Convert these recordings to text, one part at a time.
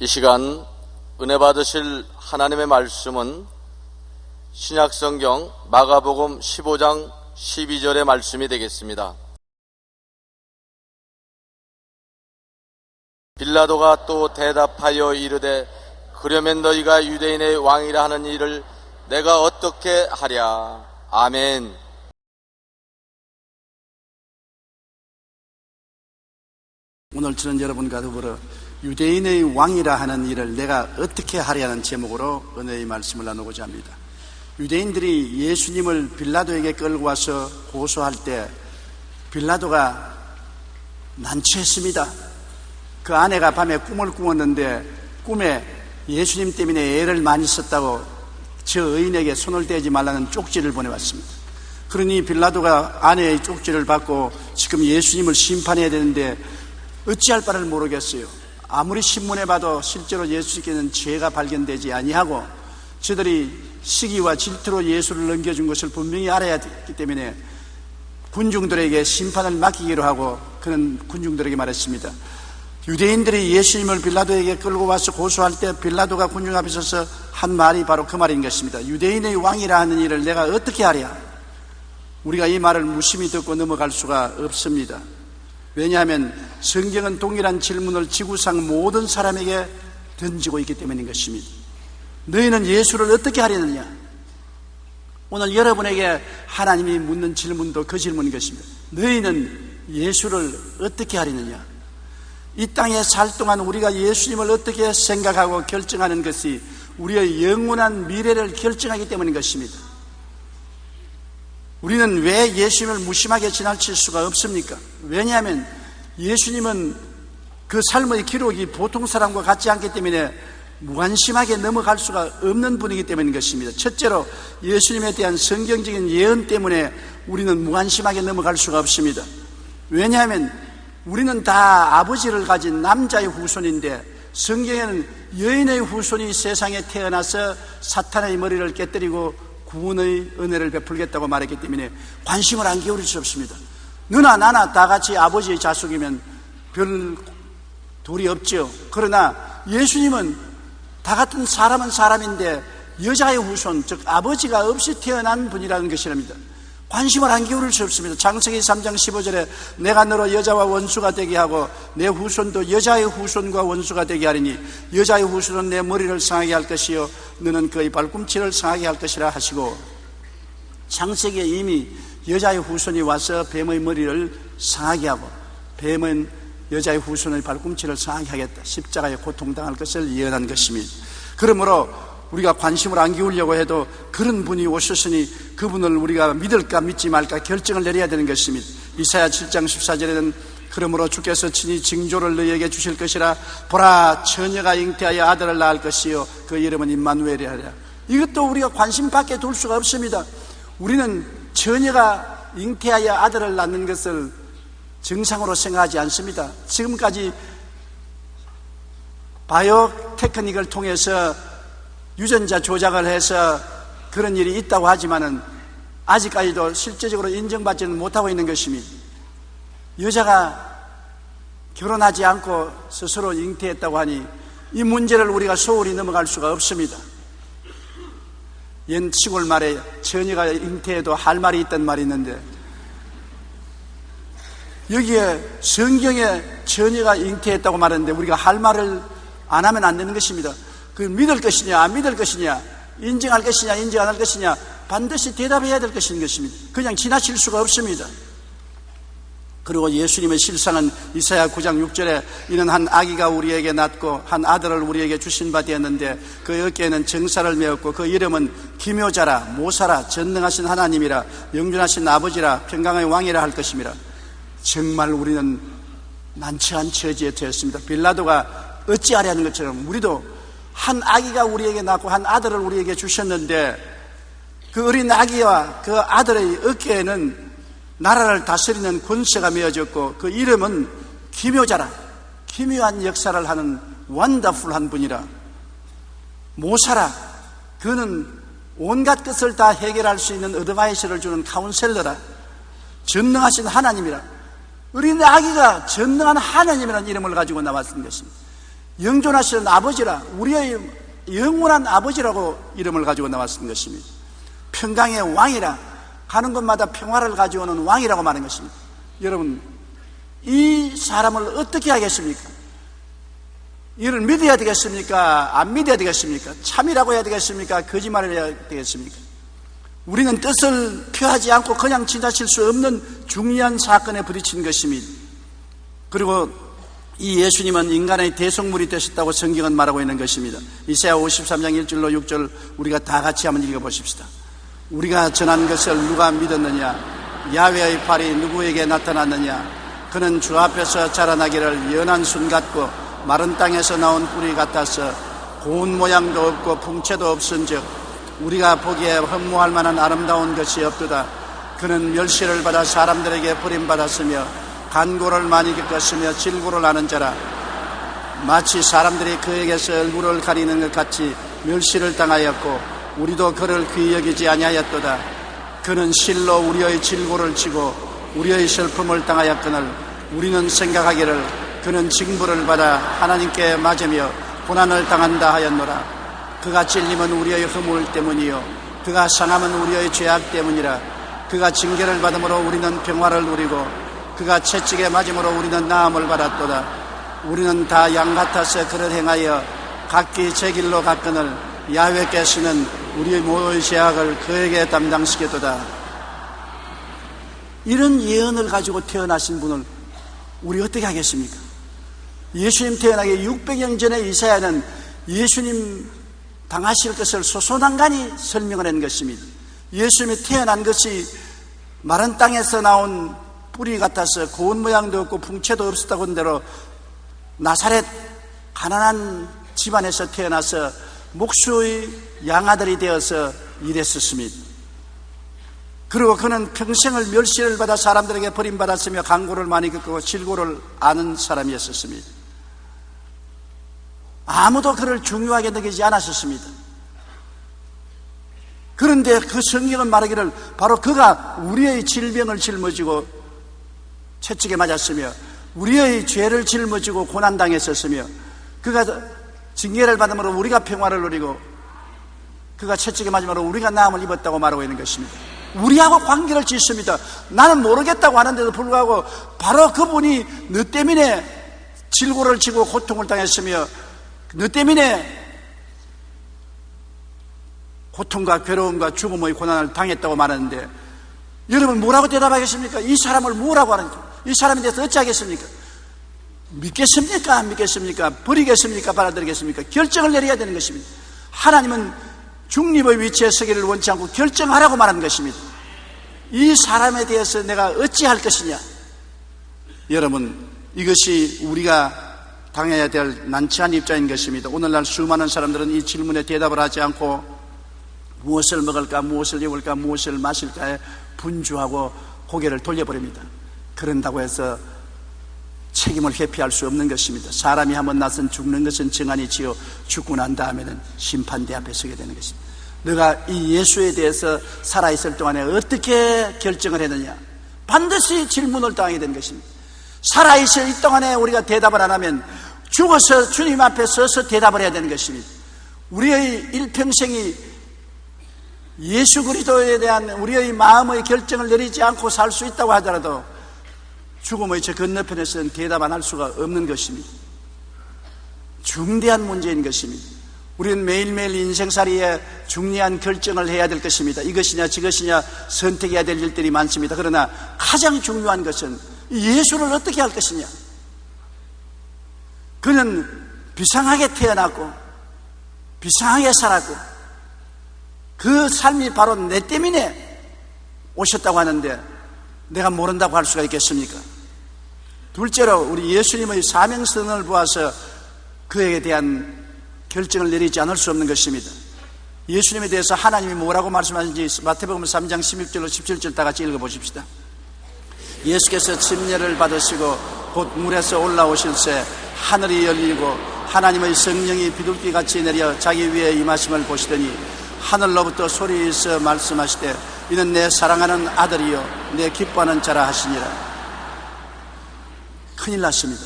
이 시간 은혜 받으실 하나님의 말씀은 신약성경 마가복음 15장 12절의 말씀이 되겠습니다. 빌라도가 또 대답하여 이르되 그러면 너희가 유대인의 왕이라 하는 일을 내가 어떻게 하랴. 아멘. 오늘 저는 여러분과 더불어 유대인의 왕이라 하는 일을 내가 어떻게 하려는 제목으로 은혜의 말씀을 나누고자 합니다. 유대인들이 예수님을 빌라도에게 끌고 와서 고소할 때 빌라도가 난처했습니다. 그 아내가 밤에 꿈을 꾸었는데 꿈에 예수님 때문에 애를 많이 썼다고 저 의인에게 손을 대지 말라는 쪽지를 보내왔습니다. 그러니 빌라도가 아내의 쪽지를 받고 지금 예수님을 심판해야 되는데 어찌할 바를 모르겠어요. 아무리 신문에 봐도 실제로 예수께는 죄가 발견되지 아니하고 저들이 시기와 질투로 예수를 넘겨준 것을 분명히 알아야 했기 때문에 군중들에게 심판을 맡기기로 하고 그는 군중들에게 말했습니다. 유대인들이 예수님을 빌라도에게 끌고 와서 고소할 때 빌라도가 군중 앞에 서서 한 말이 바로 그 말인 것입니다. 유대인의 왕이라 하는 일을 내가 어떻게 하랴. 우리가 이 말을 무심히 듣고 넘어갈 수가 없습니다. 왜냐하면 성경은 동일한 질문을 지구상 모든 사람에게 던지고 있기 때문인 것입니다. 너희는 예수를 어떻게 하려느냐? 오늘 여러분에게 하나님이 묻는 질문도 그 질문인 것입니다. 너희는 예수를 어떻게 하려느냐? 이 땅에 살 동안 우리가 예수님을 어떻게 생각하고 결정하는 것이 우리의 영원한 미래를 결정하기 때문인 것입니다. 우리는 왜 예수님을 무심하게 지나칠 수가 없습니까? 왜냐하면 예수님은 그 삶의 기록이 보통 사람과 같지 않기 때문에 무관심하게 넘어갈 수가 없는 분이기 때문인 것입니다. 첫째로 예수님에 대한 성경적인 예언 때문에 우리는 무관심하게 넘어갈 수가 없습니다. 왜냐하면 우리는 다 아버지를 가진 남자의 후손인데 성경에는 여인의 후손이 세상에 태어나서 사탄의 머리를 깨뜨리고 구원의 은혜를 베풀겠다고 말했기 때문에 관심을 안 기울일 수 없습니다. 너나 나나 다 같이 아버지의 자식이면 별 도리 없죠. 그러나 예수님은 다 같은 사람은 사람인데 여자의 후손, 즉 아버지가 없이 태어난 분이라는 것이랍니다. 관심을 안 기울일 수 없습니다. 창세기 3장 15절에 내가 너로 여자와 원수가 되게 하고 내 후손도 여자의 후손과 원수가 되게 하리니 여자의 후손은 내 머리를 상하게 할 것이요 너는 그의 발꿈치를 상하게 할 것이라 하시고, 창세기에 이미 여자의 후손이 와서 뱀의 머리를 상하게 하고 뱀은 여자의 후손의 발꿈치를 상하게 하겠다, 십자가에 고통당할 것을 예언한 것입니다. 그러므로 우리가 관심을 안 기울려고 해도 그런 분이 오셨으니 그분을 우리가 믿을까 믿지 말까 결정을 내려야 되는 것입니다. 이사야 7장 14절에는 그러므로 주께서 친히 징조를 너희에게 주실 것이라 보라 처녀가 잉태하여 아들을 낳을 것이요 그 이름은 임마누엘이라 하라. 이것도 우리가 관심 밖에 둘 수가 없습니다. 우리는 처녀가 잉태하여 아들을 낳는 것을 정상으로 생각하지 않습니다. 지금까지 바이오 테크닉을 통해서 유전자 조작을 해서 그런 일이 있다고 하지만은 아직까지도 실제적으로 인정받지는 못하고 있는 것입니다. 여자가 결혼하지 않고 스스로 잉태했다고 하니 이 문제를 우리가 소홀히 넘어갈 수가 없습니다. 옛 시골 말에 처녀가 잉태해도 할 말이 있단 말이 있는데 여기에 성경에 처녀가 잉태했다고 말하는데 우리가 할 말을 안 하면 안 되는 것입니다. 그 믿을 것이냐 안 믿을 것이냐, 인정할 것이냐 인정 안 할 것이냐 반드시 대답해야 될 것인 것입니다. 그냥 지나칠 수가 없습니다. 그리고 예수님의 실상은 이사야 9장 6절에 이는 한 아기가 우리에게 낳고 한 아들을 우리에게 주신 바 되었는데 그 어깨에는 정사를 메었고 그 이름은 기묘자라 모사라 전능하신 하나님이라 영존하신 아버지라 평강의 왕이라 할 것임이라. 정말 우리는 난처한 처지에 되었습니다. 빌라도가 어찌하려는 것처럼 우리도 한 아기가 우리에게 낳고 한 아들을 우리에게 주셨는데 그 어린 아기와 그 아들의 어깨에는 나라를 다스리는 권세가 메어졌고 그 이름은 기묘자라, 기묘한 역사를 하는 원더풀한 분이라. 모사라, 그는 온갖 것을 다 해결할 수 있는 어드바이스를 주는 카운셀러라. 전능하신 하나님이라. 어린 아기가 전능한 하나님이라는 이름을 가지고 나왔던 것입니다. 영존하시는 아버지라, 우리의 영원한 아버지라고 이름을 가지고 나왔던 것입니다. 평강의 왕이라, 가는 곳마다 평화를 가져오는 왕이라고 말하는 것입니다. 여러분, 이 사람을 어떻게 하겠습니까? 이를 믿어야 되겠습니까? 안 믿어야 되겠습니까? 참이라고 해야 되겠습니까? 거짓말을 해야 되겠습니까? 우리는 뜻을 표하지 않고 그냥 지나칠 수 없는 중요한 사건에 부딪힌 것입니다. 그리고 이 예수님은 인간의 대속물이 되셨다고 성경은 말하고 있는 것입니다. 이사야 53장 1절로 6절 우리가 다 같이 한번 읽어보십시다. 우리가 전한 것을 누가 믿었느냐? 야훼의 팔이 누구에게 나타났느냐? 그는 주 앞에서 자라나기를 연한 순 같고 마른 땅에서 나온 뿌리 같아서 고운 모양도 없고 풍채도 없은즉 우리가 보기에 흠모할 만한 아름다운 것이 없도다. 그는 멸시를 받아 사람들에게 버림받았으며 간고를 많이 겪었으며 질고를 아는 자라. 마치 사람들이 그에게서 얼굴을 가리는 것 같이 멸시를 당하였고 우리도 그를 귀히 여기지 아니하였도다. 그는 실로 우리의 질고를 치고 우리의 슬픔을 당하였거늘 우리는 생각하기를 그는 징벌을 받아 하나님께 맞으며 고난을 당한다 하였노라. 그가 찔림은 우리의 허물 때문이요 그가 상함은 우리의 죄악 때문이라. 그가 징계를 받음으로 우리는 평화를 누리고 그가 채찍에 맞음으로 우리는 나음을 받았도다. 우리는 다 양 같아서 그를 행하여 각기 제 길로 갔거늘 야훼께서는 우리의 모든 죄악을 그에게 담당시켰도다. 이런 예언을 가지고 태어나신 분을 우리 어떻게 하겠습니까? 예수님 태어나기 600년 전에 이사야는 예수님 당하실 것을 소소난간히 설명을 한 것입니다. 예수님이 태어난 것이 마른 땅에서 나온 뿌리 같아서 고운 모양도 없고 풍채도 없었다고 한 대로 나사렛 가난한 집안에서 태어나서 목수의 양아들이 되어서 일했었습니다. 그리고 그는 평생을 멸시를 받아 사람들에게 버림받았으며 간고를 많이 겪고 질고를 아는 사람이었습니다. 아무도 그를 중요하게 여기지 않았었습니다. 그런데 그 성경은 말하기를 바로 그가 우리의 질병을 짊어지고 채찍에 맞았으며 우리의 죄를 짊어지고 고난당했었으며 그가 징계를 받음으로 우리가 평화를 누리고 그가 채찍에 맞음으로 우리가 나음을 입었다고 말하고 있는 것입니다. 우리하고 관계를 짓습니다. 나는 모르겠다고 하는데도 불구하고 바로 그분이 너 때문에 질고를 치고 고통을 당했으며 너 때문에 고통과 괴로움과 죽음의 고난을 당했다고 말하는데 여러분 뭐라고 대답하겠습니까? 이 사람을 뭐라고 하는가? 이 사람에 대해서 어찌하겠습니까? 믿겠습니까? 안 믿겠습니까? 버리겠습니까? 받아들이겠습니까? 결정을 내려야 되는 것입니다. 하나님은 중립의 위치에 서기를 원치 않고 결정하라고 말하는 것입니다. 이 사람에 대해서 내가 어찌할 것이냐? 여러분 이것이 우리가 당해야 될 난처한 입장인 것입니다. 오늘날 수많은 사람들은 이 질문에 대답을 하지 않고 무엇을 먹을까, 무엇을 입을까, 무엇을 마실까에 분주하고 고개를 돌려버립니다. 그런다고 해서 책임을 회피할 수 없는 것입니다. 사람이 한번 나선 죽는 것은 정한이지요 죽고 난 다음에는 심판대 앞에 서게 되는 것입니다. 너가 이 예수에 대해서 살아있을 동안에 어떻게 결정을 했느냐? 반드시 질문을 당하게 되는 것입니다. 살아있을 이 동안에 우리가 대답을 안 하면 죽어서 주님 앞에 서서 대답을 해야 되는 것입니다. 우리의 일평생이 예수 그리스도에 대한 우리의 마음의 결정을 내리지 않고 살 수 있다고 하더라도 죽음의 저 건너편에서는 대답 안 할 수가 없는 것입니다. 중대한 문제인 것입니다. 우리는 매일매일 인생살이에 중요한 결정을 해야 될 것입니다. 이것이냐 저것이냐 선택해야 될 일들이 많습니다. 그러나 가장 중요한 것은 예수를 어떻게 할 것이냐. 그는 비상하게 태어났고 비상하게 살았고 그 삶이 바로 내 때문에 오셨다고 하는데 내가 모른다고 할 수가 있겠습니까? 둘째로 우리 예수님의 사명선을 보아서 그에 대한 결정을 내리지 않을 수 없는 것입니다. 예수님에 대해서 하나님이 뭐라고 말씀하신지 마태복음 3장 16절로 17절 다 같이 읽어보십시다. 예수께서 침례를 받으시고 곧 물에서 올라오실새 하늘이 열리고 하나님의 성령이 비둘기같이 내려 자기 위에 임하심을 보시더니 하늘로부터 소리에서 말씀하시되 이는 내 사랑하는 아들이요 내 기뻐하는 자라 하시니라. 큰일 났습니다.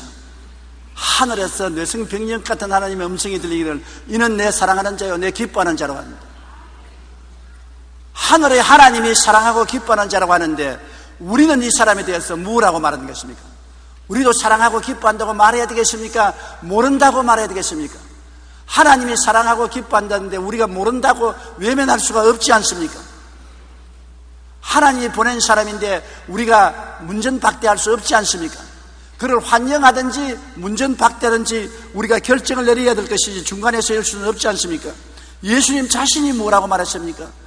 하늘에서 뇌성병력 같은 하나님의 음성이 들리기를 이는 내 사랑하는 자요 내 기뻐하는 자라고 합니다. 하늘의 하나님이 사랑하고 기뻐하는 자라고 하는데 우리는 이 사람에 대해서 뭐라고 말하는 것입니까? 우리도 사랑하고 기뻐한다고 말해야 되겠습니까? 모른다고 말해야 되겠습니까? 하나님이 사랑하고 기뻐한다는데 우리가 모른다고 외면할 수가 없지 않습니까? 하나님이 보낸 사람인데 우리가 문전박대할 수 없지 않습니까? 그를 환영하든지 문전박대하든지 우리가 결정을 내려야 될 것이지 중간에서 할 수는 없지 않습니까? 예수님 자신이 뭐라고 말했습니까?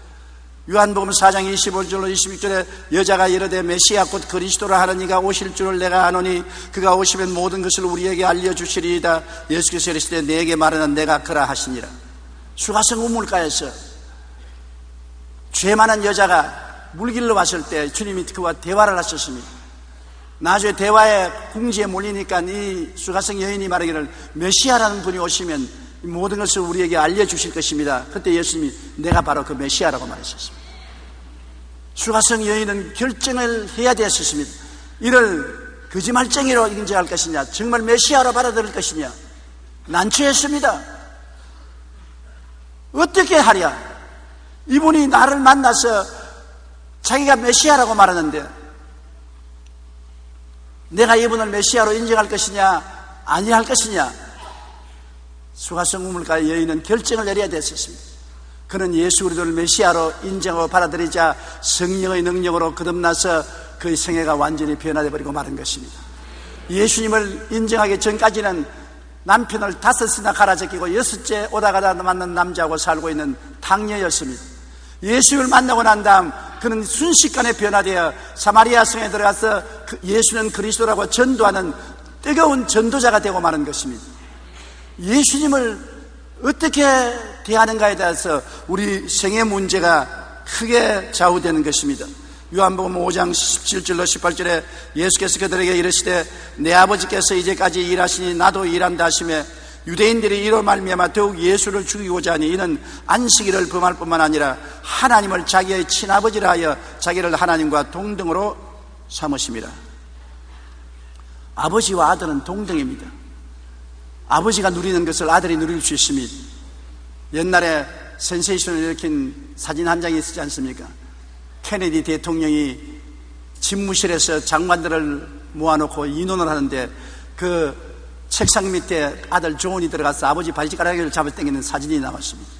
요한복음 4장 25절로 26절에 여자가 이르되 메시아 곧 그리스도라 하는 이가 오실 줄을 내가 아노니 그가 오시면 모든 것을 우리에게 알려주시리이다. 예수께서 이르시되 내게 말하는 내가 그라 하시니라. 수가성 우물가에서 죄 많은 여자가 물길로 왔을 때 주님이 그와 대화를 하셨습니다. 나중에 대화의 궁지에 몰리니까 이 수가성 여인이 말하기를 메시아라는 분이 오시면 모든 것을 우리에게 알려주실 것입니다. 그때 예수님이 내가 바로 그 메시아라고 말하셨습니다. 수가성 여인은 결정을 해야 되었습니다. 이를 거짓말쟁이로 인정할 것이냐 정말 메시아로 받아들일 것이냐 난처했습니다. 어떻게 하랴? 이분이 나를 만나서 자기가 메시아라고 말하는데 내가 이분을 메시아로 인정할 것이냐 아니할 것이냐. 수가성 우물가의 여인은 결정을 내려야 됐었습니다. 그는 예수 그리스도를 메시아로 인정하고 받아들이자 성령의 능력으로 거듭나서 그의 생애가 완전히 변화되어 버리고 마는 것입니다. 예수님을 인정하기 전까지는 남편을 5이나 갈아제끼고 6째 오다가다 만난 남자하고 살고 있는 당녀였습니다. 예수를 만나고 난 다음 그는 순식간에 변화되어 사마리아 성에 들어가서 예수는 그리스도라고 전도하는 뜨거운 전도자가 되고 마는 것입니다. 예수님을 어떻게 대하는가에 대해서 우리 생애 문제가 크게 좌우되는 것입니다. 요한복음 5장 17절로 18절에 예수께서 그들에게 이르시되 내 아버지께서 이제까지 일하시니 나도 일한다 하시며 유대인들이 이로 말미암아 더욱 예수를 죽이고자 하니 이는 안식일을 범할 뿐만 아니라 하나님을 자기의 친아버지라 하여 자기를 하나님과 동등으로 삼으심이라. 아버지와 아들은 동등입니다. 아버지가 누리는 것을 아들이 누릴 수 있습니다. 옛날에 센세이션을 일으킨 사진 한 장이 있지 않습니까? 케네디 대통령이 집무실에서 장관들을 모아놓고 인원을 하는데 그 책상 밑에 아들 존이 들어가서 아버지 바지가랑이를 잡아당기는 사진이 나왔습니다.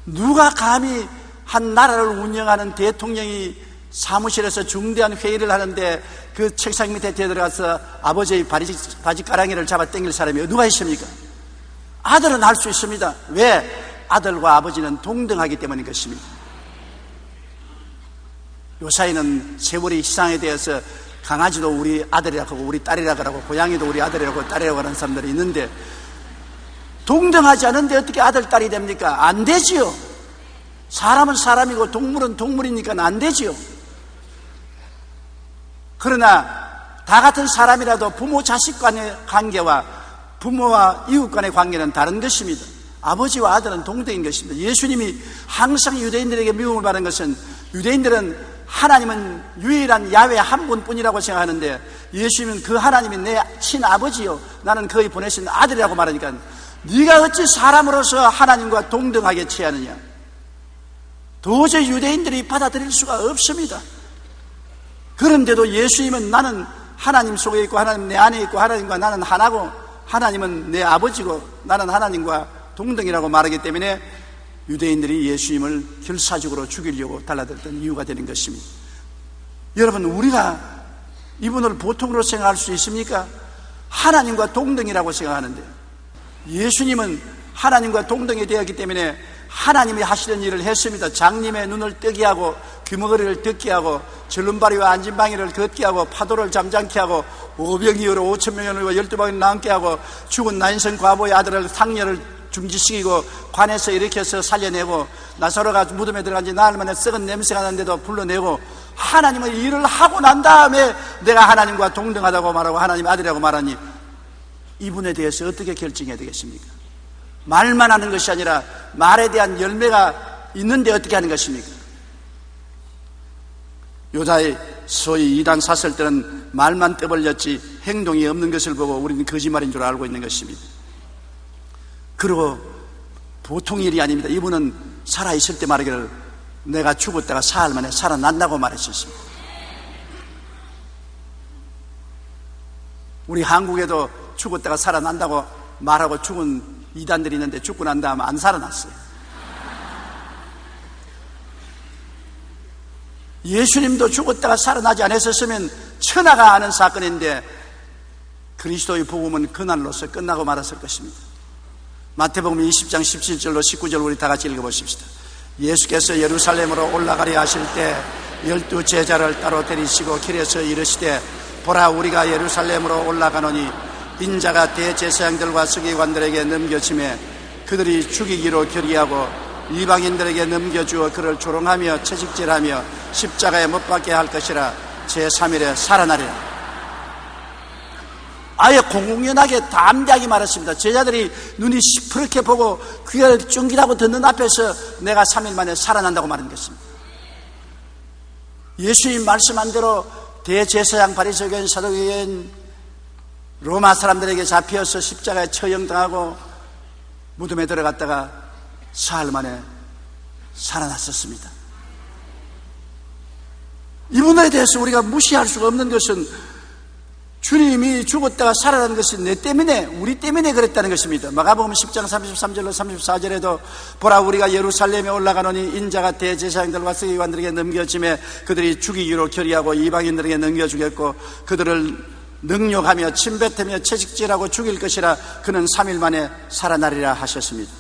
누가 감히 한 나라를 운영하는 대통령이 사무실에서 중대한 회의를 하는데 그 책상 밑에 들어가서 아버지의 바지가랑이를 잡아당길 사람이 누가 있습니까? 아들은 할 수 있습니다. 왜? 아들과 아버지는 동등하기 때문인 것입니다. 요사이는 세월의 희상에 대해서 강아지도 우리 아들이라고 하고 우리 딸이라고 하고 고양이도 우리 아들이라고 딸이라고 하는 사람들이 있는데 동등하지 않은데 어떻게 아들, 딸이 됩니까? 안 되지요. 사람은 사람이고 동물은 동물이니까 안 되지요. 그러나 다 같은 사람이라도 부모 자식 간의 관계와 부모와 이웃 간의 관계는 다른 것입니다. 아버지와 아들은 동등인 것입니다. 예수님이 항상 유대인들에게 미움을 받은 것은 유대인들은 하나님은 유일한 야훼 한 분뿐이라고 생각하는데 예수님은 그 하나님이 내 친아버지요 나는 그의 보내신 아들이라고 말하니까 네가 어찌 사람으로서 하나님과 동등하게 취하느냐. 도저히 유대인들이 받아들일 수가 없습니다. 그런데도 예수님은 나는 하나님 속에 있고 하나님 내 안에 있고 하나님과 나는 하나고 하나님은 내 아버지고 나는 하나님과 동등이라고 말하기 때문에 유대인들이 예수님을 결사적으로 죽이려고 달라들었던 이유가 되는 것입니다. 여러분, 우리가 이분을 보통으로 생각할 수 있습니까? 하나님과 동등이라고 생각하는데 예수님은 하나님과 동등이 되었기 때문에 하나님이 하시는 일을 했습니다. 장님의 눈을 뜨게 하고 귀머거리를 듣게 하고 절름발이와 안진방이를 걷게 하고 파도를 잠잠케 하고 500이어로 5,000명을 12방을 남게 하고 죽은 나인성 과부의 아들을 상녀를 중지시키고 관에서 일으켜서 살려내고 나사로가 무덤에 들어간 지 나흘 만에 썩은 냄새가 나는데도 불러내고 하나님의 일을 하고 난 다음에 내가 하나님과 동등하다고 말하고 하나님 아들이라고 말하니 이분에 대해서 어떻게 결정해야 되겠습니까? 말만 하는 것이 아니라 말에 대한 열매가 있는데 어떻게 하는 것입니까? 유다의 소위 이단 사설들은 말만 떠벌렸지 행동이 없는 것을 보고 우리는 거짓말인 줄 알고 있는 것입니다. 그리고 보통 일이 아닙니다. 이분은 살아있을 때 말하기를 내가 죽었다가 사흘 만에 살아난다고 말했었습니다. 우리 한국에도 죽었다가 살아난다고 말하고 죽은 이단들이 있는데 죽고 난 다음에 안 살아났어요. 예수님도 죽었다가 살아나지 않았었으면 천하가 아는 사건인데 그리스도의 복음은 그날로서 끝나고 말았을 것입니다. 마태복음 20장 17절로 19절 우리 다 같이 읽어보십시다. 예수께서 예루살렘으로 올라가려 하실 때 12 제자를 따로 데리시고 길에서 이르시되 보라 우리가 예루살렘으로 올라가노니 인자가 대제사장들과 서기관들에게 넘겨지매 그들이 죽이기로 결의하고 이방인들에게 넘겨주어 그를 조롱하며 채찍질하며 십자가에 못 박게 할 것이라 제3일에 살아나리라. 아예 공공연하게 담대하게 말했습니다. 제자들이 눈이 시퍼렇게 보고 귀가 쫑기라고 듣는 앞에서 내가 3일 만에 살아난다고 말한 것입니다. 예수님 말씀한 대로 대제사장, 바리새인, 사두개인, 로마 사람들에게 잡혀서 십자가에 처형당하고 무덤에 들어갔다가 사흘 만에 살아났었습니다. 이분에 대해서 우리가 무시할 수가 없는 것은 주님이 죽었다가 살아난 것이 내 때문에, 우리 때문에 그랬다는 것입니다. 마가복음 10장 33절로 34절에도 보라 우리가 예루살렘에 올라가노니 인자가 대제사장들과 서기관들에게 넘겨짐에 그들이 죽이기로 결의하고 이방인들에게 넘겨주겠고 그들을 능욕하며 침뱉으며 채찍질하고 죽일 것이라 그는 3일 만에 살아나리라 하셨습니다.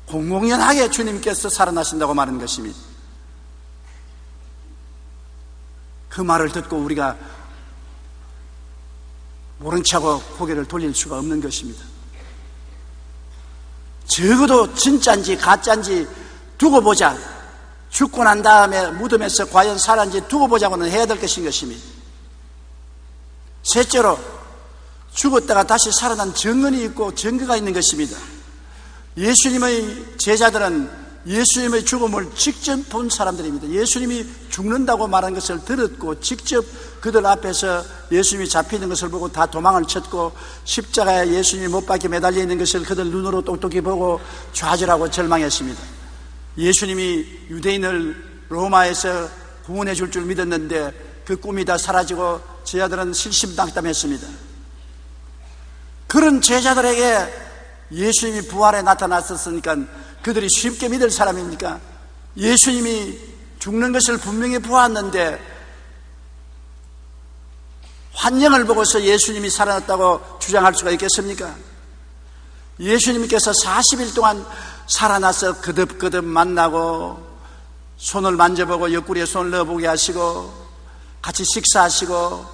공공연하게 주님께서 살아나신다고 말한 것입니다. 그 말을 듣고 우리가 모른 척하고 고개를 돌릴 수가 없는 것입니다. 적어도 진짜인지 가짜인지 두고 보자. 죽고 난 다음에 무덤에서 과연 살았는지 두고 보자고는 해야 될 것인 것입니다. 셋째로 죽었다가 다시 살아난 증언이 있고 증거가 있는 것입니다. 예수님의 제자들은 예수님의 죽음을 직접 본 사람들입니다. 예수님이 죽는다고 말한 것을 들었고 직접 그들 앞에서 예수님이 잡히는 것을 보고 다 도망을 쳤고 십자가에 예수님이 못 박혀 매달려 있는 것을 그들 눈으로 똑똑히 보고 좌절하고 절망했습니다. 예수님이 유대인을 로마에서 구원해 줄 줄 믿었는데 그 꿈이 다 사라지고 제자들은 실심당담했습니다. 그런 제자들에게 예수님이 부활에 나타났었으니까 그들이 쉽게 믿을 사람입니까? 예수님이 죽는 것을 분명히 보았는데 환영을 보고서 예수님이 살아났다고 주장할 수가 있겠습니까? 예수님께서 40일 동안 살아나서 거듭거듭 만나고 손을 만져보고 옆구리에 손을 넣어보게 하시고 같이 식사하시고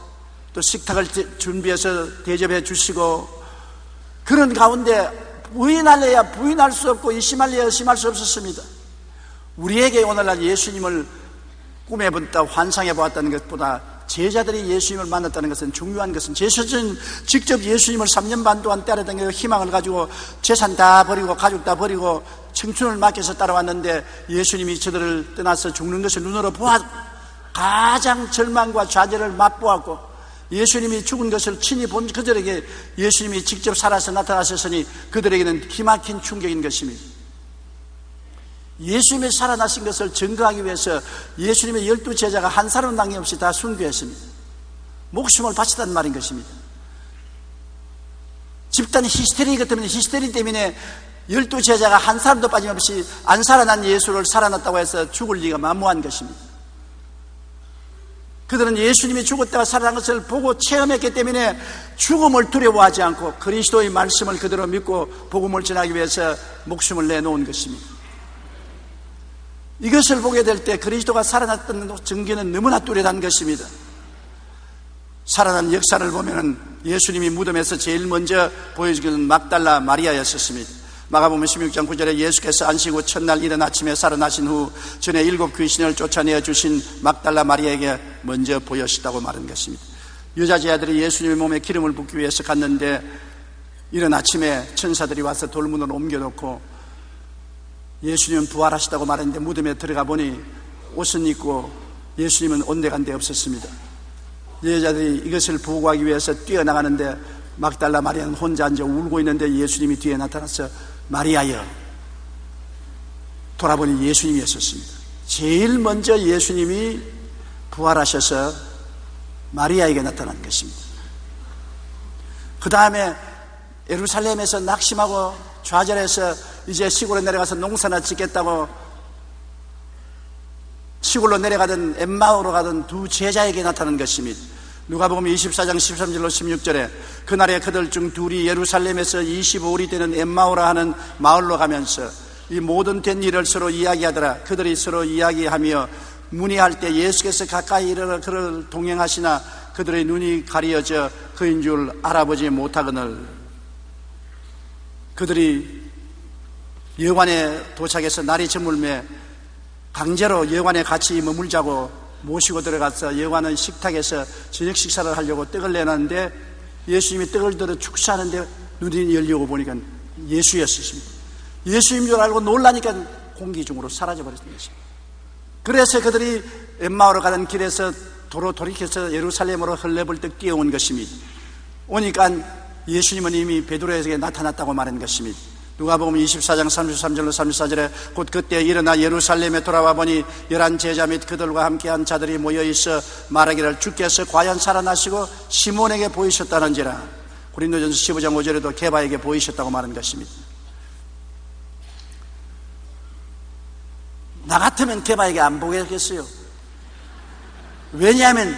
또 식탁을 준비해서 대접해 주시고 그런 가운데 부인할래야 부인할 수 없고 의심할래야 의심할 수 없었습니다. 우리에게 오늘날 예수님을 꿈에 본다 환상해 보았다는 것보다 제자들이 예수님을 만났다는 것은 중요한 것은 제자들은 직접 예수님을 3년 반 동안 따라다니며 희망을 가지고 재산 다 버리고 가족 다 버리고 청춘을 맡겨서 따라왔는데 예수님이 저들을 떠나서 죽는 것을 눈으로 보았고 가장 절망과 좌절을 맛보았고 예수님이 죽은 것을 친히 본 그들에게 예수님이 직접 살아서 나타나셨으니 그들에게는 기막힌 충격인 것입니다. 예수님이 살아나신 것을 증거하기 위해서 예수님의 12 제자가 한 사람 남김없이 다 순교했습니다. 목숨을 바치단 말인 것입니다. 집단 히스테리 때문에 12 제자가 한 사람도 빠짐없이 안 살아난 예수를 살아났다고 해서 죽을 리가 만무한 것입니다. 그들은 예수님이 죽었다가 살아난 것을 보고 체험했기 때문에 죽음을 두려워하지 않고 그리스도의 말씀을 그대로 믿고 복음을 전하기 위해서 목숨을 내놓은 것입니다. 이것을 보게 될 때 그리스도가 살아났다는 증거는 너무나 뚜렷한 것입니다. 살아난 역사를 보면 예수님이 무덤에서 제일 먼저 보여주기는 막달라 마리아였었습니다. 마가복음 16장 9절에 예수께서 안식 후 첫날 이른 아침에 살아나신 후 전에 7 귀신을 쫓아내어 주신 막달라 마리아에게 먼저 보였다고 말한 것입니다. 여자 제자들이 예수님의 몸에 기름을 붓기 위해서 갔는데 이른 아침에 천사들이 와서 돌문을 옮겨놓고 예수님은 부활하시다고 말했는데 무덤에 들어가 보니 옷은 입고 예수님은 온데간데 없었습니다. 여자들이 이것을 보고하기 위해서 뛰어나가는데 막달라 마리아는 혼자 앉아 울고 있는데 예수님이 뒤에 나타나서 마리아여, 돌아보니 예수님이었습니다. 제일 먼저 예수님이 부활하셔서 마리아에게 나타난 것입니다. 그 다음에 예루살렘에서 낙심하고 좌절해서 이제 시골에 내려가서 농사나 짓겠다고 시골로 내려가던 엠마오로 가던 두 제자에게 나타난 것입니다. 누가복음 24장 13절로 16절에 그날에 그들 중 둘이 예루살렘에서 25일이 되는 엠마오라 하는 마을로 가면서 이 모든 된 일을 서로 이야기하더라. 그들이 서로 이야기하며 문의할 때 예수께서 가까이 이르러 그를 동행하시나 그들의 눈이 가리어져 그인 줄 알아보지 못하거늘 그들이 여관에 도착해서 날이 저물매 강제로 여관에 같이 머물자고 모시고 들어가서 여관의 식탁에서 저녁 식사를 하려고 떡을 내놨는데 예수님이 떡을 들어 축사하는데 눈이 열리고 보니까 예수였습니다. 예수인 줄 알고 놀라니까 공기 중으로 사라져버렸던 것입니다. 그래서 그들이 엠마오로 가는 길에서 도로 돌이켜서 예루살렘으로 헐레벌떡 뛰어온 것입니다. 오니까 예수님은 이미 베드로에게 나타났다고 말한 것입니다. 누가복음 24장 33절로 34절에 곧 그때 일어나 예루살렘에 돌아와 보니 11 제자 및 그들과 함께한 자들이 모여있어 말하기를 주께서 과연 살아나시고 시몬에게 보이셨다는지라. 고린도전서 15장 5절에도 게바에게 보이셨다고 말한 것입니다. 나 같으면 게바에게 안 보겠어요. 왜냐하면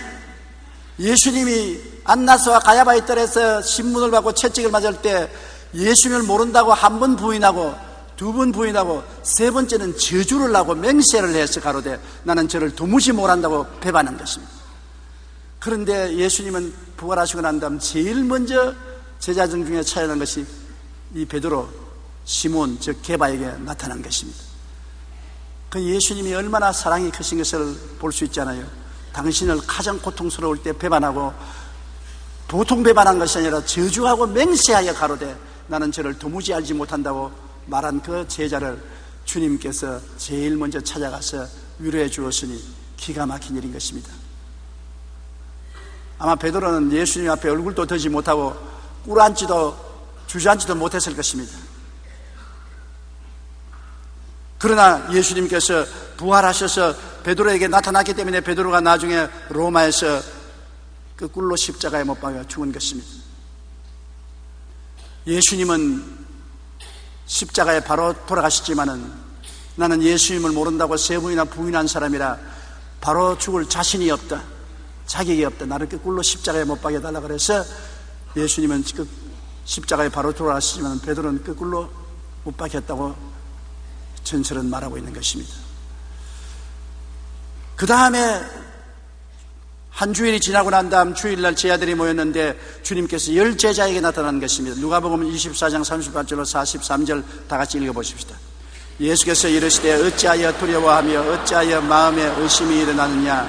예수님이 안나스와 가야바의 뜰에서 신문을 받고 채찍을 맞을 때 예수님을 모른다고 한 번 부인하고 두 번 부인하고 세 번째는 저주를 하고 맹세를 해서 가로되 나는 저를 도무지 못한다고 배반한 것입니다. 그런데 예수님은 부활하시고 난 다음 제일 먼저 제자들 중에 찾아난 것이 이 베드로, 시몬, 즉 게바에게 나타난 것입니다. 그 예수님이 얼마나 사랑이 크신 것을 볼 수 있잖아요. 당신을 가장 고통스러울 때 배반하고 보통 배반한 것이 아니라 저주하고 맹세하여 가로되 나는 저를 도무지 알지 못한다고 말한 그 제자를 주님께서 제일 먼저 찾아가서 위로해 주었으니 기가 막힌 일인 것입니다. 아마 베드로는 예수님 앞에 얼굴도 들지 못하고 꿇어앉지도 주저앉지도 못했을 것입니다. 그러나 예수님께서 부활하셔서 베드로에게 나타났기 때문에 베드로가 나중에 로마에서 그 꿀로 십자가에 못 박아 죽은 것입니다. 예수님은 십자가에 바로 돌아가셨지만은 나는 예수님을 모른다고 세 번이나 부인한 사람이라 바로 죽을 자신이 없다, 자격이 없다, 나를 그 꿀로 십자가에 못 박여달라 그래서 예수님은 그 십자가에 바로 돌아가시지만 베드로는 그 꿀로 못 박혔다고 전설은 말하고 있는 것입니다. 그 다음에 한 주일이 지나고 난 다음 주일날 제자들이 모였는데 주님께서 10 제자에게 나타난 것입니다. 누가복음 24장 38절로 43절 다 같이 읽어보십시다. 예수께서 이르시되 어찌하여 두려워하며 어찌하여 마음에 의심이 일어나느냐.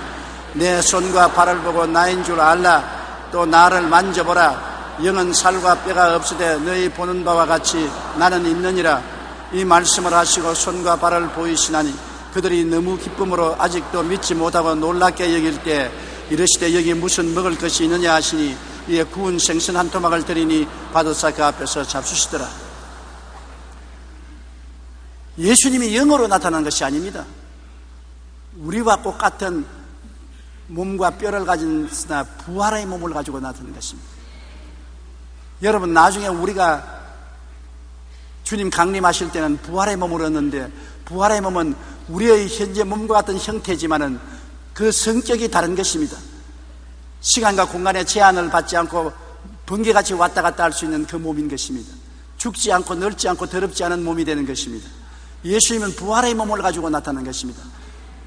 내 손과 발을 보고 나인 줄 알라. 또 나를 만져보라. 영은 살과 뼈가 없으되 너희 보는 바와 같이 나는 있느니라. 이 말씀을 하시고 손과 발을 보이시나니 그들이 너무 기쁨으로 아직도 믿지 못하고 놀랍게 여길 때 이르시되 여기 무슨 먹을 것이 있느냐 하시니 이에 구운 생선 한 토막을 드리니 받으사 그 앞에서 잡수시더라. 예수님이 영으로 나타난 것이 아닙니다. 우리와 똑같은 몸과 뼈를 가진 으나 부활의 몸을 가지고 나타난 것입니다. 여러분, 나중에 우리가 주님 강림하실 때는 부활의 몸을 얻는데 부활의 몸은 우리의 현재 몸과 같은 형태지만은 그 성격이 다른 것입니다. 시간과 공간의 제한을 받지 않고 번개같이 왔다 갔다 할 수 있는 그 몸인 것입니다. 죽지 않고 늙지 않고 더럽지 않은 몸이 되는 것입니다. 예수님은 부활의 몸을 가지고 나타난 것입니다.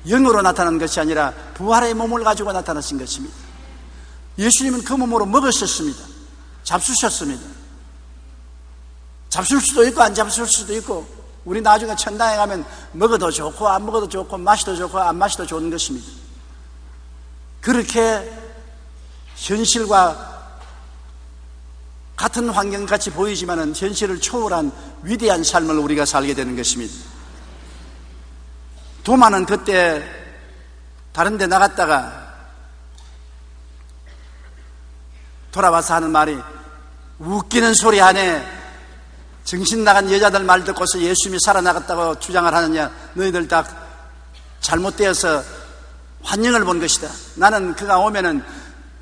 영으로 나타난 것이 아니라 부활의 몸을 가지고 나타나신 것입니다. 예수님은 그 몸으로 먹으셨습니다. 잡수셨습니다. 잡술 수도 있고 안 잡술 수도 있고, 우리 나중에 천당에 가면 먹어도 좋고 안 먹어도 좋고 마셔도 좋고 안 마셔도 좋은 것입니다. 그렇게 현실과 같은 환경같이 보이지만은 현실을 초월한 위대한 삶을 우리가 살게 되는 것입니다. 도마는 그때 다른 데 나갔다가 돌아와서 하는 말이, 웃기는 소리 안에 정신 나간 여자들 말 듣고서 예수님이 살아나갔다고 주장을 하느냐. 너희들 다 잘못되어서 환영을 본 것이다. 나는 그가 오면은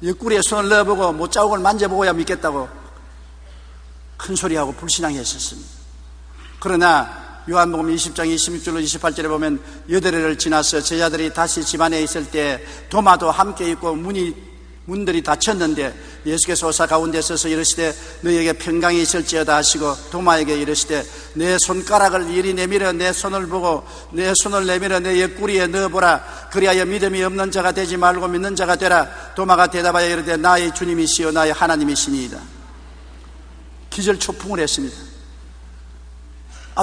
옆구리에 손을 넣어보고 못자국을 만져보고야 믿겠다고 큰 소리하고 불신앙해 했었습니다. 그러나 요한복음 20장 26절로 28절에 보면 여드레를 지나서 제자들이 다시 집안에 있을 때 도마도 함께 있고 문들이 닫혔는데 예수께서 오사 가운데 서서 이르시되 너희에게 평강이 있을지어다 하시고 도마에게 이르시되 내 손가락을 이리 내밀어 내 손을 보고 내 손을 내밀어 내 옆구리에 넣어보라. 그리하여 믿음이 없는 자가 되지 말고 믿는 자가 되라. 도마가 대답하여 이르되 나의 주님이시여 나의 하나님이시니이다. 기절초풍을 했습니다.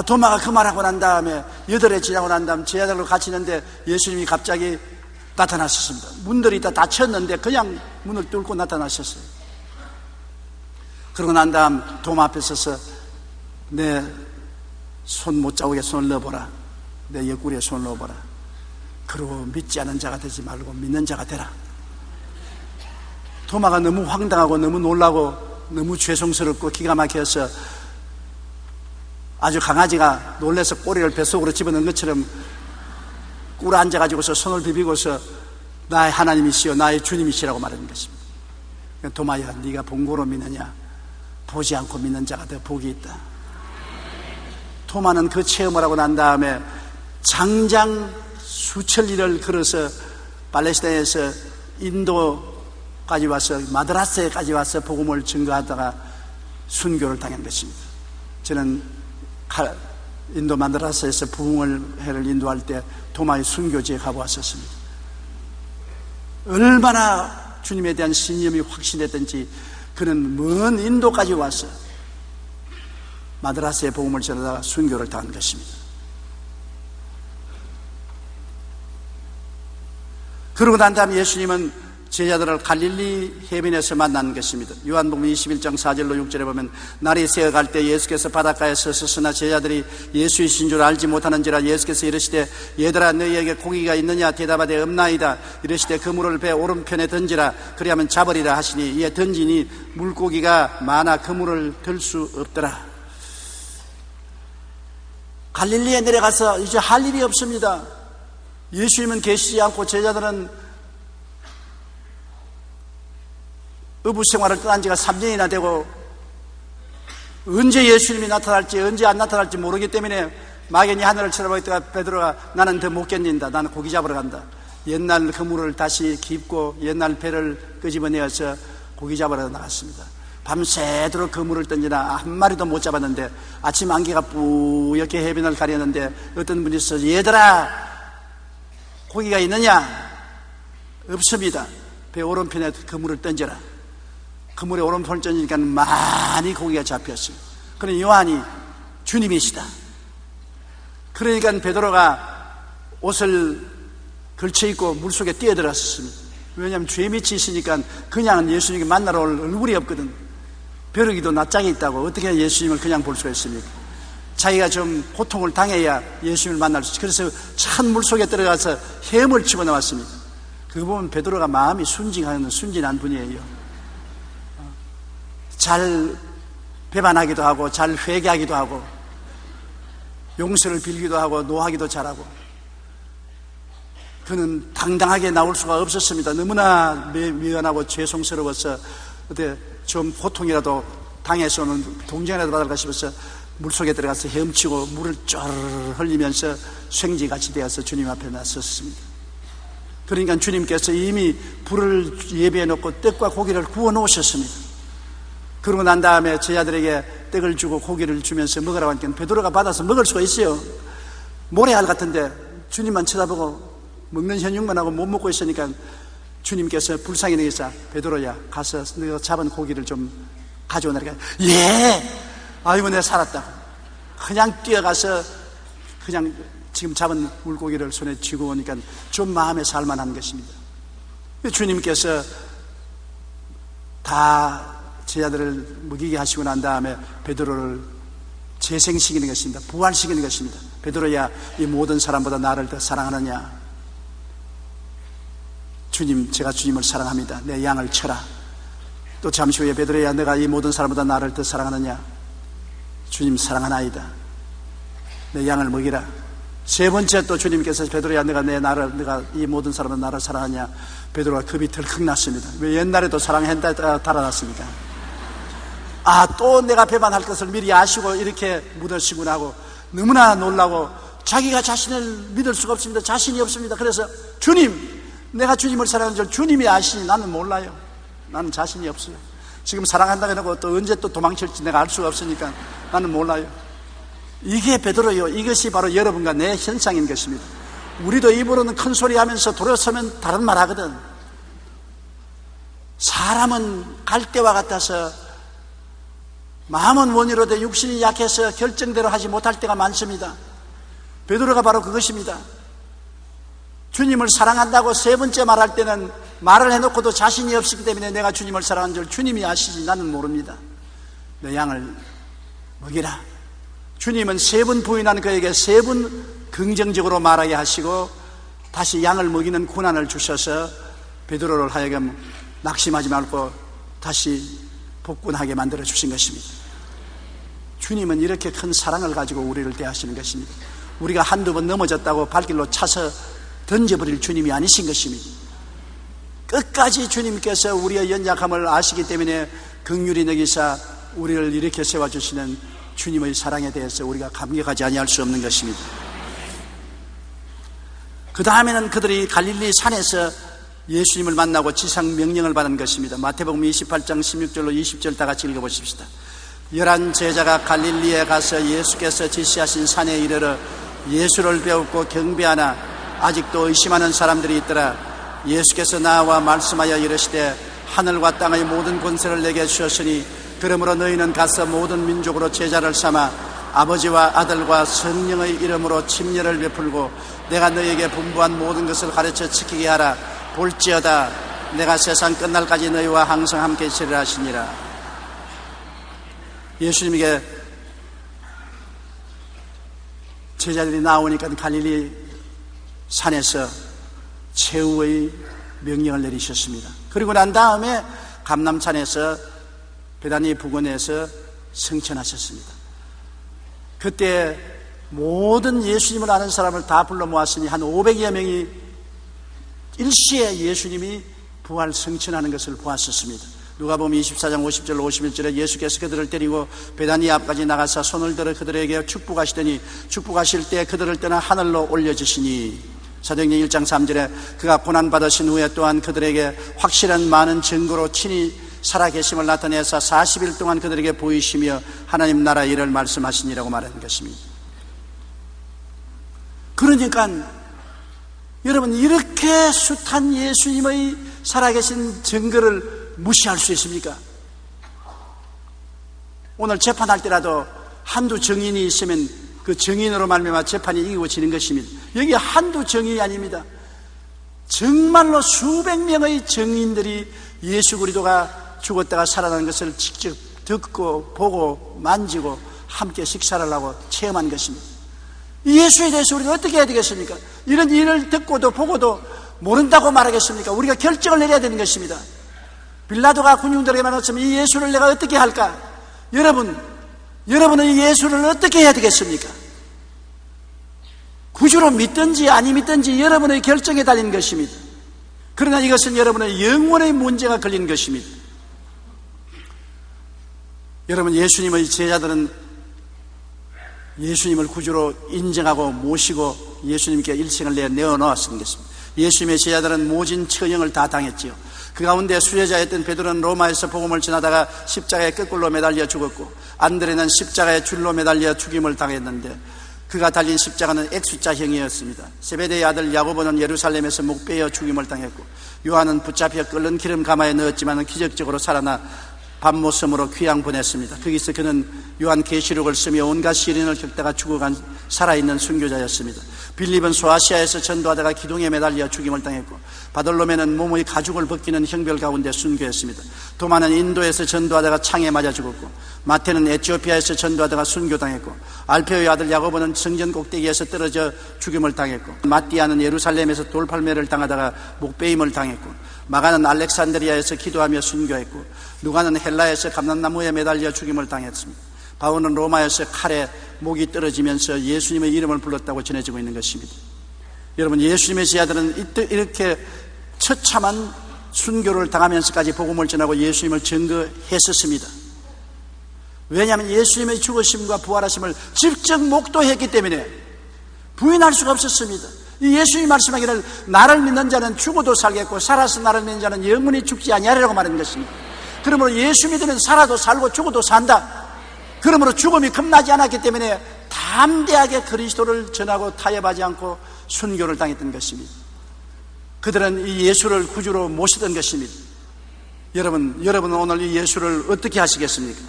도마가 그 말하고 난 다음에 여드레 지나고 난 다음 제자들로 같이 있는데 예수님이 갑자기 나타나셨습니다. 문들이 다 닫혔는데 그냥 문을 뚫고 나타나셨어요. 그러고 난 다음 도마 앞에 서서 내 손 못자국에 손을 넣어보라. 내 옆구리에 손을 넣어보라. 그리고 믿지 않은 자가 되지 말고 믿는 자가 되라. 도마가 너무 황당하고 너무 놀라고 너무 죄송스럽고 기가 막혀서 아주 강아지가 놀라서 꼬리를 뱃속으로 집어넣은 것처럼 꿇어 앉아가지고서 손을 비비고서 나의 하나님이시여 나의 주님이시라고 말하는 것입니다. 도마야, 네가 본고로 믿느냐? 보지 않고 믿는 자가 더 복이 있다. 도마는 그 체험을 하고 난 다음에 장장 수천 리를 걸어서 팔레스타인에서 인도까지 와서 마드라스에까지 와서 복음을 증거하다가 순교를 당한 것입니다. 저는 인도 마드라스에서 부흥회를 인도할 때 도마의 순교지에 가보았었습니다. 얼마나 주님에 대한 신념이 확신했던지 그는 먼 인도까지 와서 마드라스의 복음을 전하다가 순교를 당한 것입니다. 그러고 난 다음에 예수님은 제자들을 갈릴리 해변에서 만난 것입니다. 요한복음 21장 4절로 6절에 보면 날이 새어갈 때 예수께서 바닷가에 서셨으나 제자들이 예수이신 줄 알지 못하는지라 예수께서 이르시되 얘들아 너희에게 고기가 있느냐 대답하되 없나이다. 이르시되 그물을 배 오른편에 던지라 그리하면 잡으리라 하시니 이에 던지니 물고기가 많아 그물을 들 수 없더라. 갈릴리에 내려가서 이제 할 일이 없습니다. 예수님은 계시지 않고 제자들은 어부 생활을 떠난 지가 3년이나 되고 언제 예수님이 나타날지 언제 안 나타날지 모르기 때문에 막연히 하늘을 쳐다보다가 베드로가 나는 더 못 견딘다. 나는 고기 잡으러 간다. 옛날 그물을 다시 깁고 옛날 배를 끄집어내어서 고기 잡으러 나갔습니다. 밤새도록 그물을 던지나 한 마리도 못 잡았는데 아침 안개가 뿌옇게 해변을 가렸는데 어떤 분이 있어서 얘들아 고기가 있느냐? 없습니다. 배 오른편에 그물을 던져라. 그물에 오른편을 던지니까 많이 고기가 잡혔어요. 그러니 요한이 주님이시다. 그러니까 베드로가 옷을 걸쳐입고 물속에 뛰어들었습니다. 왜냐하면 죄 밑이 있으니까 그냥 예수님께 만나러 올 얼굴이 없거든. 벼룩이도 낯짝이 있다고 어떻게 예수님을 그냥 볼 수가 있습니까? 자기가 좀 고통을 당해야 예수님을 만날 수 있어요. 그래서 찬 물속에 들어가서 햄을 집어넣었습니다. 그거 보면 베드로가 마음이 순진한 분이에요. 잘 배반하기도 하고 잘 회개하기도 하고 용서를 빌기도 하고 노하기도 잘하고 그는 당당하게 나올 수가 없었습니다. 너무나 미안하고 죄송스러워서 어때 좀 고통이라도 당해서는 동정이라도 받을까 싶어서 물속에 들어가서 헤엄치고 물을 쫙 흘리면서 생쥐같이 되어서 주님 앞에 나섰습니다. 그러니까 주님께서 이미 불을 예비해 놓고 떡과 고기를 구워 놓으셨습니다. 그러고 난 다음에 제자들에게 떡을 주고 고기를 주면서 먹으라고 하니까 베드로가 받아서 먹을 수가 있어요. 모래알 같은데 주님만 쳐다보고 먹는 현육만 하고 못 먹고 있으니까 주님께서 불쌍히 여기사 베드로야 가서 너가 잡은 고기를 좀 가져오라. 예! 아이고 내가 살았다고 그냥 뛰어가서 그냥 지금 잡은 물고기를 손에 쥐고 오니까 좀 마음에 살만한 것입니다. 주님께서 다 제자들을 먹이게 하시고 난 다음에 베드로를 재생시키는 것입니다. 부활시키는 것입니다. 베드로야, 이 모든 사람보다 나를 더 사랑하느냐? 주님, 제가 주님을 사랑합니다. 내 양을 쳐라. 또 잠시 후에 베드로야, 내가 이 모든 사람보다 나를 더 사랑하느냐? 주님, 사랑하나이다. 내 양을 먹이라. 세 번째 또 주님께서 베드로야, 내가 이 모든 사람은 나를 사랑하냐? 베드로가 겁이 덜컥 났습니다. 왜 옛날에도 사랑한다 달아났습니까? 또 내가 배반할 것을 미리 아시고 이렇게 묻으시구나 하고 너무나 놀라고 자기가 자신을 믿을 수가 없습니다. 자신이 없습니다. 그래서 주님, 내가 주님을 사랑하는 줄 주님이 아시니 나는 몰라요. 나는 자신이 없어요. 지금 사랑한다고 해놓고 또 언제 또 도망칠지 내가 알 수가 없으니까 나는 몰라요. 이게 베드로요. 이것이 바로 여러분과 내 현상인 것입니다. 우리도 입으로는 큰 소리 하면서 돌아서면 다른 말 하거든. 사람은 갈대와 같아서 마음은 원이로되 육신이 약해서 결정대로 하지 못할 때가 많습니다. 베드로가 바로 그것입니다. 주님을 사랑한다고 세 번째 말할 때는 말을 해놓고도 자신이 없기 때문에 내가 주님을 사랑하는 줄 주님이 아시지 나는 모릅니다. 내 양을 먹이라. 주님은 세 번 부인한 그에게 세 번 긍정적으로 말하게 하시고 다시 양을 먹이는 고난을 주셔서 베드로를 하여금 낙심하지 말고 다시 복군하게 만들어 주신 것입니다. 주님은 이렇게 큰 사랑을 가지고 우리를 대하시는 것입니다. 우리가 한두 번 넘어졌다고 발길로 차서 던져버릴 주님이 아니신 것입니다. 끝까지 주님께서 우리의 연약함을 아시기 때문에 긍휼히 여기사 우리를 이렇게 세워주시는 주님의 사랑에 대해서 우리가 감격하지 아니할 수 없는 것입니다. 그 다음에는 그들이 갈릴리 산에서 예수님을 만나고 지상 명령을 받은 것입니다. 마태복음 28장 16절로 20절 다 같이 읽어보십시다. 11 제자가 갈릴리에 가서 예수께서 지시하신 산에 이르러 예수를 배웠고 경배하나 아직도 의심하는 사람들이 있더라. 예수께서 나와 말씀하여 이르시되 하늘과 땅의 모든 권세를 내게 주셨으니 그러므로 너희는 가서 모든 민족으로 제자를 삼아 아버지와 아들과 성령의 이름으로 침례를 베풀고 내가 너희에게 분부한 모든 것을 가르쳐 지키게 하라. 볼지어다 내가 세상 끝날까지 너희와 항상 함께 있으리라 하시니라. 예수님에게 제자들이 나오니까 갈릴리 산에서 최후의 명령을 내리셨습니다. 그리고 난 다음에 감람산에서 베다니 부근에서 성천하셨습니다. 그때 모든 예수님을 아는 사람을 다 불러 모았으니 한 500여 명이 일시에 예수님이 부활 성천하는 것을 보았었습니다. 누가복음 24장 50절 51절에 예수께서 그들을 데리고 베다니 앞까지 나가서 손을 들어 그들에게 축복하시더니 축복하실 때 그들을 떠나 하늘로 올려주시니 사도행전 1장 3절에 그가 고난받으신 후에 또한 그들에게 확실한 많은 증거로 친히 살아계심을 나타내서 40일 동안 그들에게 보이시며 하나님 나라 일을 말씀하시니라고 말하는 것입니다. 그러니까 여러분, 이렇게 숱한 예수님의 살아계신 증거를 무시할 수 있습니까? 오늘 재판할 때라도 한두 증인이 있으면 그 증인으로 말미암아 재판이 이기고 지는 것입니다. 여기 한두 증인이 아닙니다. 정말로 수백 명의 증인들이 예수 그리스도가 죽었다가 살아난 것을 직접 듣고 보고 만지고 함께 식사를 하고 체험한 것입니다. 예수에 대해서 우리가 어떻게 해야 되겠습니까? 이런 일을 듣고도 보고도 모른다고 말하겠습니까? 우리가 결정을 내려야 되는 것입니다. 빌라도가 군중들에게 말했으면 이 예수를 내가 어떻게 할까? 여러분은 이 예수를 어떻게 해야 되겠습니까? 구주로 믿든지 아니 믿든지 여러분의 결정에 달린 것입니다. 그러나 이것은 여러분의 영혼의 문제가 걸린 것입니다. 여러분, 예수님의 제자들은 예수님을 구주로 인정하고 모시고 예수님께 일생을 내어놓았던 것입니다. 예수님의 제자들은 모진 처형을 다 당했지요. 그 가운데 수제자였던 베드로는 로마에서 복음을 전하다가 십자가에 거꾸로 매달려 죽었고, 안드레는 십자가에 줄로 매달려 죽임을 당했는데 그가 달린 십자가는 X자형이었습니다. 세베대의 아들 야고보는 예루살렘에서 목 베어 죽임을 당했고, 요한은 붙잡혀 끓는 기름 가마에 넣었지만 기적적으로 살아나 밤모섬으로 귀양 보냈습니다. 거기서 그는 요한계시록을 쓰며 온갖 시련을 겪다가 죽어간 살아있는 순교자였습니다. 빌립은 소아시아에서 전도하다가 기둥에 매달려 죽임을 당했고, 바돌로메는 몸의 가죽을 벗기는 형벌 가운데 순교했습니다. 도마는 인도에서 전도하다가 창에 맞아 죽었고, 마태는 에티오피아에서 전도하다가 순교당했고, 알페오의 아들 야고보는 성전 꼭대기에서 떨어져 죽임을 당했고, 마띠아는 예루살렘에서 돌팔매를 당하다가 목베임을 당했고, 마가는 알렉산드리아에서 기도하며 순교했고, 누가는 헬라에서 감람나무에 매달려 죽임을 당했습니다. 바울은 로마에서 칼에 목이 떨어지면서 예수님의 이름을 불렀다고 전해지고 있는 것입니다. 여러분, 예수님의 제자들은 이렇게 처참한 순교를 당하면서까지 복음을 전하고 예수님을 증거했었습니다. 왜냐하면 예수님의 죽으심과 부활하심을 직접 목도했기 때문에 부인할 수가 없었습니다. 이 예수님이 말씀하기를 나를 믿는 자는 죽어도 살겠고 살아서 나를 믿는 자는 영원히 죽지 아니하리라고 말하는 것입니다. 그러므로 예수 믿으면 살아도 살고 죽어도 산다. 그러므로 죽음이 겁나지 않았기 때문에 담대하게 그리스도를 전하고 타협하지 않고 순교를 당했던 것입니다. 그들은 이 예수를 구주로 모시던 것입니다. 여러분은 오늘 이 예수를 어떻게 하시겠습니까?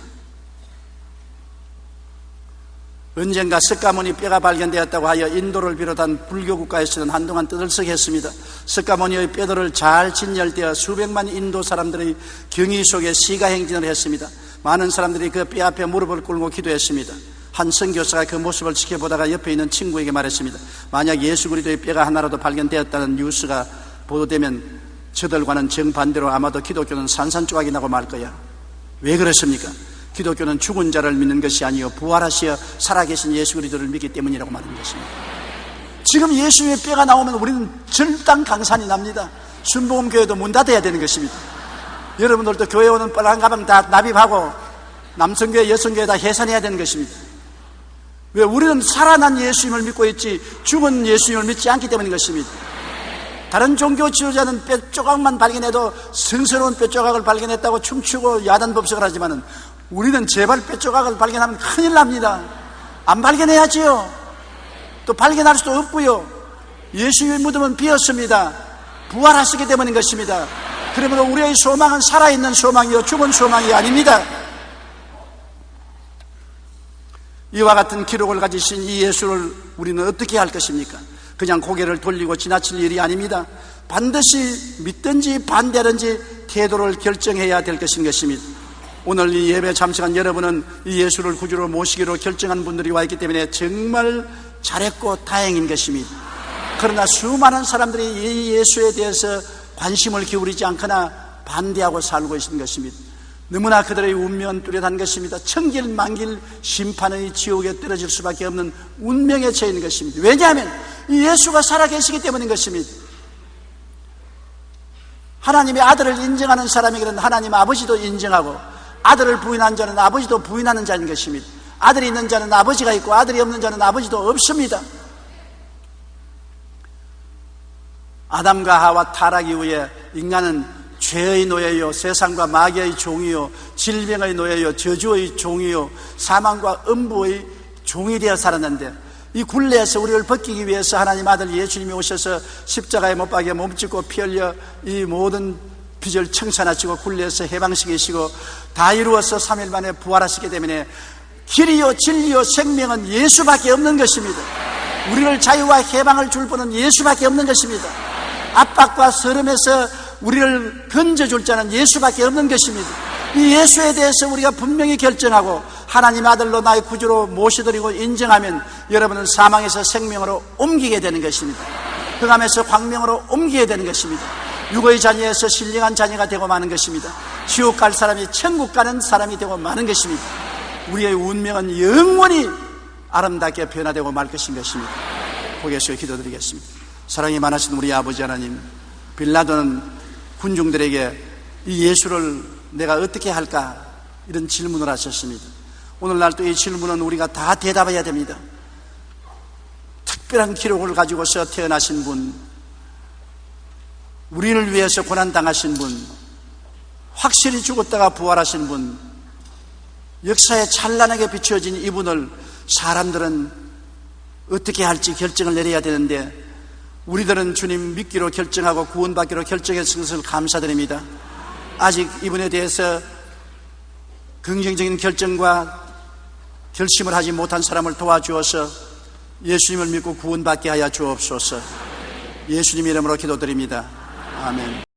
언젠가 석가모니 뼈가 발견되었다고 하여 인도를 비롯한 불교 국가에서는 한동안 떠들썩했습니다. 석가모니의 뼈들을 잘 진열되어 수백만 인도 사람들의 경의 속에 시가행진을 했습니다. 많은 사람들이 그 뼈 앞에 무릎을 꿇고 기도했습니다. 한 선교사가 그 모습을 지켜보다가 옆에 있는 친구에게 말했습니다. 만약 예수 그리스도의 뼈가 하나라도 발견되었다는 뉴스가 보도되면 저들과는 정반대로 아마도 기독교는 산산조각이 나고 말 거야. 왜 그렇습니까? 기독교는 죽은 자를 믿는 것이 아니요 부활하시어 살아계신 예수 그리스도를 믿기 때문이라고 말하는 것입니다. 지금 예수님의 뼈가 나오면 우리는 절단 강산이 납니다. 순복음교회도 문 닫아야 되는 것입니다. 여러분들도 교회 오는 빨간 가방 다 납입하고 남성교회 여성교회 다 해산해야 되는 것입니다. 왜? 우리는 살아난 예수님을 믿고 있지 죽은 예수님을 믿지 않기 때문인 것입니다. 다른 종교 지도자는 뼈 조각만 발견해도 성스러운 뼈 조각을 발견했다고 춤추고 야단법석을 하지만은 우리는 제발 뼈 조각을 발견하면 큰일 납니다. 안 발견해야지요. 또 발견할 수도 없고요. 예수님의 무덤은 비었습니다. 부활하시기 때문인 것입니다. 그러므로 우리의 소망은 살아있는 소망이요 죽은 소망이 아닙니다. 이와 같은 기록을 가지신 이 예수를 우리는 어떻게 할 것입니까? 그냥 고개를 돌리고 지나칠 일이 아닙니다. 반드시 믿든지 반대하든지 태도를 결정해야 될 것인 것입니다. 오늘 이 예배 참석한 여러분은 이 예수를 구주로 모시기로 결정한 분들이 와 있기 때문에 정말 잘했고 다행인 것입니다. 그러나 수많은 사람들이 이 예수에 대해서 관심을 기울이지 않거나 반대하고 살고 있는 것입니다. 너무나 그들의 운명은 뚜렷한 것입니다. 천길만길 심판의 지옥에 떨어질 수밖에 없는 운명에 처해 있는 것입니다. 왜냐하면 이 예수가 살아계시기 때문인 것입니다. 하나님의 아들을 인정하는 사람에게는 하나님 아버지도 인정하고 아들을 부인한 자는 아버지도 부인하는 자인 것입니다. 아들이 있는 자는 아버지가 있고 아들이 없는 자는 아버지도 없습니다. 아담과 하와 타락 이후에 인간은 죄의 노예요, 세상과 마귀의 종이요, 질병의 노예요, 저주의 종이요, 사망과 음부의 종이 되어 살았는데 이 굴레에서 우리를 벗기기 위해서 하나님 아들 예수님이 오셔서 십자가에 못 박여 몸짓고 피 흘려 이 모든 빚을 청산하시고 굴레에서 해방시키시고 다 이루어서 3일 만에 부활하시기 때문에 길이요 진리요 생명은 예수밖에 없는 것입니다. 우리를 자유와 해방을 줄 분은 예수밖에 없는 것입니다. 압박과 서름에서 우리를 건져줄 자는 예수밖에 없는 것입니다. 이 예수에 대해서 우리가 분명히 결정하고 하나님 아들로 나의 구주로 모셔드리고 인정하면 여러분은 사망에서 생명으로 옮기게 되는 것입니다. 흑암에서 광명으로 옮기게 되는 것입니다. 육의 자녀에서 신령한 자녀가 되고 마는 것입니다. 지옥 갈 사람이 천국 가는 사람이 되고 마는 것입니다. 우리의 운명은 영원히 아름답게 변화되고 말 것인 것입니다. 고개 숙여 기도드리겠습니다. 사랑이 많으신 우리 아버지 하나님, 빌라도는 군중들에게 이 예수를 내가 어떻게 할까 이런 질문을 하셨습니다. 오늘날 또 이 질문은 우리가 다 대답해야 됩니다. 특별한 기록을 가지고서 태어나신 분, 우리를 위해서 고난당하신 분, 확실히 죽었다가 부활하신 분, 역사에 찬란하게 비추어진 이분을 사람들은 어떻게 할지 결정을 내려야 되는데 우리들은 주님 믿기로 결정하고 구원받기로 결정했은 것을 감사드립니다. 아직 이분에 대해서 긍정적인 결정과 결심을 하지 못한 사람을 도와주어서 예수님을 믿고 구원받게 하여 주옵소서. 예수님 이름으로 기도드립니다. 아멘.